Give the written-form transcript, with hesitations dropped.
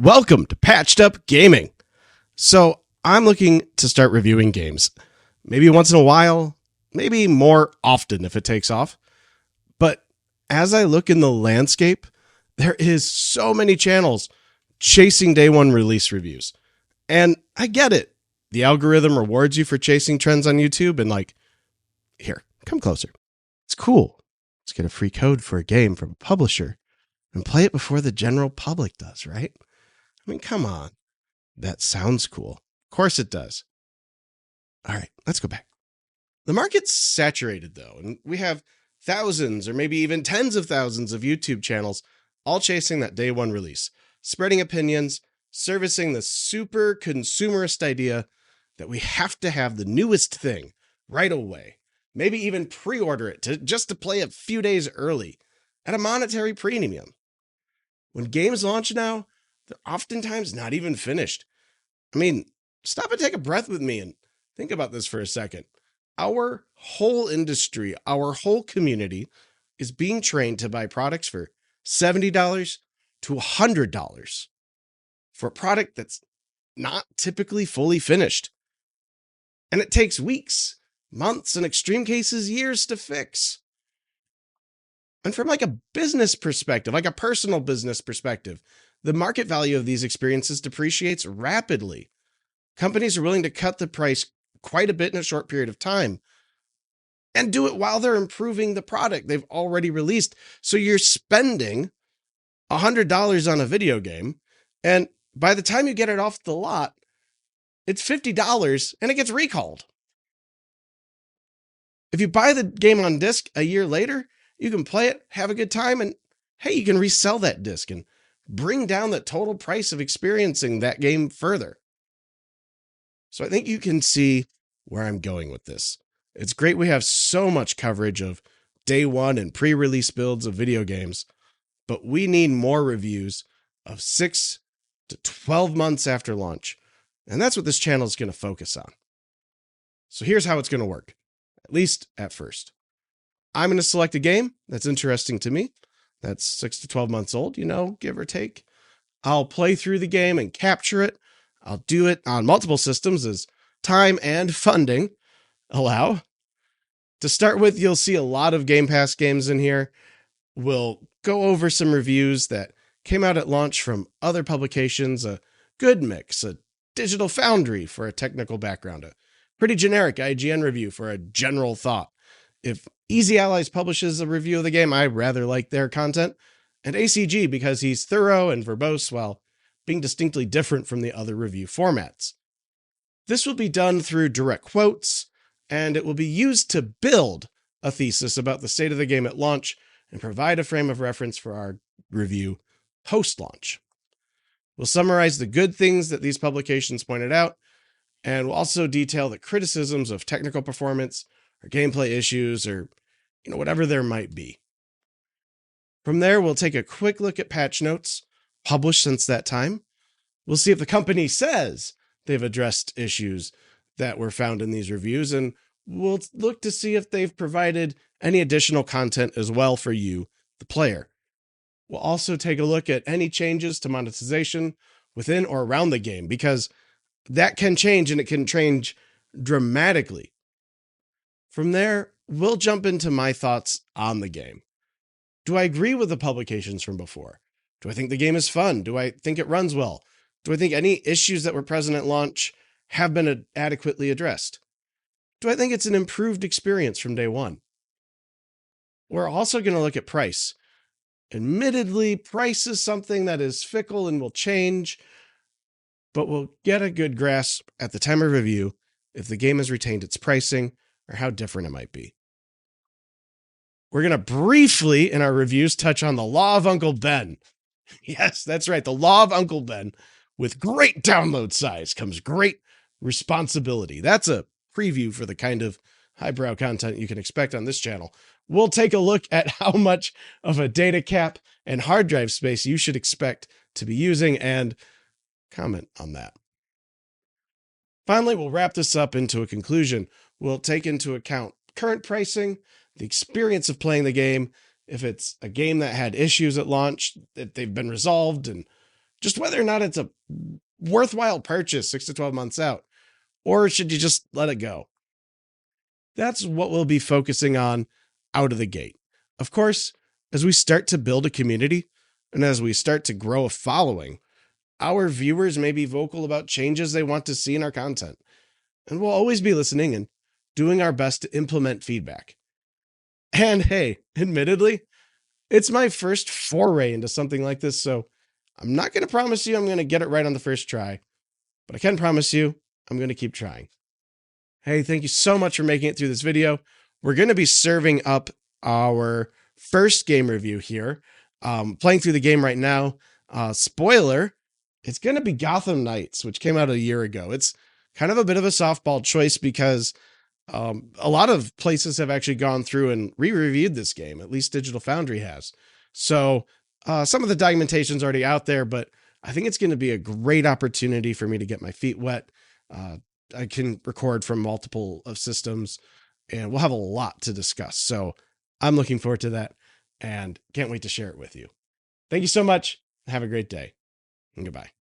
Welcome to Patched Up Gaming. So, I'm looking to start reviewing games. Maybe once in a while, maybe more often if it takes off. But as I look in the landscape, there is so many channels chasing day one release reviews. And I get it. The algorithm rewards you for chasing trends on YouTube and here, come closer. It's cool. Let's get a free code for a game from a publisher and play it before the general public does, right? I mean, come on. That sounds cool. Of course it does. All right, let's go back. The market's saturated, though, and we have thousands or maybe even tens of thousands of YouTube channels all chasing that day one release, spreading opinions, servicing the super consumerist idea that we have to have the newest thing right away. Maybe even pre-order it just to play a few days early at a monetary premium. When games launch now, they're oftentimes not even finished. I mean, stop and take a breath with me and think about this for a second. Our whole industry, our whole community is being trained to buy products for $70 to $100 for a product that's not typically fully finished. And it takes weeks, months, in extreme cases, years to fix. And from a business perspective, a personal business perspective, the market value of these experiences depreciates rapidly. Companies are willing to cut the price quite a bit in a short period of time and do it while they're improving the product they've already released. So you're spending $100 on a video game, and by the time you get it off the lot, it's $50 and it gets recalled. If you buy the game on disc a year later, you can play it, have a good time, and hey, you can resell that disc and bring down the total price of experiencing that game further. So I think you can see where I'm going with this. It's great we have so much coverage of day one and pre-release builds of video games, but we need more reviews of 6 to 12 months after launch. And that's what this channel is going to focus on. So here's how it's going to work, at least at first. I'm going to select a game that's interesting to me. That's 6 to 12 months old, give or take. I'll play through the game and capture it. I'll do it on multiple systems as time and funding allow. To start with, you'll see a lot of Game Pass games in here. We'll go over some reviews that came out at launch from other publications, a good mix, a Digital Foundry for a technical background, a pretty generic IGN review for a general thought. If Easy Allies publishes a review of the game, I rather like their content, and ACG because he's thorough and verbose while being distinctly different from the other review formats. This will be done through direct quotes, and it will be used to build a thesis about the state of the game at launch and provide a frame of reference for our review post-launch. We'll summarize the good things that these publications pointed out, and we'll also detail the criticisms of technical performance or gameplay issues or whatever there might be. From there, we'll take a quick look at patch notes published since that time. We'll see if the company says they've addressed issues that were found in these reviews, and we'll look to see if they've provided any additional content as well for you, the player. We'll also take a look at any changes to monetization within or around the game, because that can change, and it can change dramatically. From there, we'll jump into my thoughts on the game. Do I agree with the publications from before? Do I think the game is fun? Do I think it runs well? Do I think any issues that were present at launch have been adequately addressed? Do I think it's an improved experience from day one? We're also going to look at price. Admittedly, price is something that is fickle and will change, but we'll get a good grasp at the time of review if the game has retained its pricing or how different it might be. We're going to briefly, in our reviews, touch on the Law of Uncle Ben. Yes, that's right, the Law of Uncle Ben. With great download size comes great responsibility. That's a preview for the kind of highbrow content you can expect on this channel. We'll take a look at how much of a data cap and hard drive space you should expect to be using and comment on that. Finally, we'll wrap this up into a conclusion. We'll take into account current pricing, the experience of playing the game, if it's a game that had issues at launch, that they've been resolved and just whether or not it's a worthwhile purchase 6 to 12 months out, or should you just let it go? That's what we'll be focusing on out of the gate. Of course, as we start to build a community and as we start to grow a following, our viewers may be vocal about changes they want to see in our content. And we'll always be listening and doing our best to implement feedback. And hey, admittedly, it's my first foray into something like this, so I'm not going to promise you I'm going to get it right on the first try, but I can promise you I'm going to keep trying. Hey, thank you so much for making it through this video. We're going to be serving up our first game review here. Playing through the game right now. Spoiler, it's going to be Gotham Knights, which came out a year ago. It's kind of a bit of a softball choice because a lot of places have actually gone through and re-reviewed this game. At least Digital Foundry has. So some of the documentation's already out there, but I think it's going to be a great opportunity for me to get my feet wet. I can record from multiple of systems, and we'll have a lot to discuss. So I'm looking forward to that and can't wait to share it with you. Thank you so much. Have a great day, and goodbye.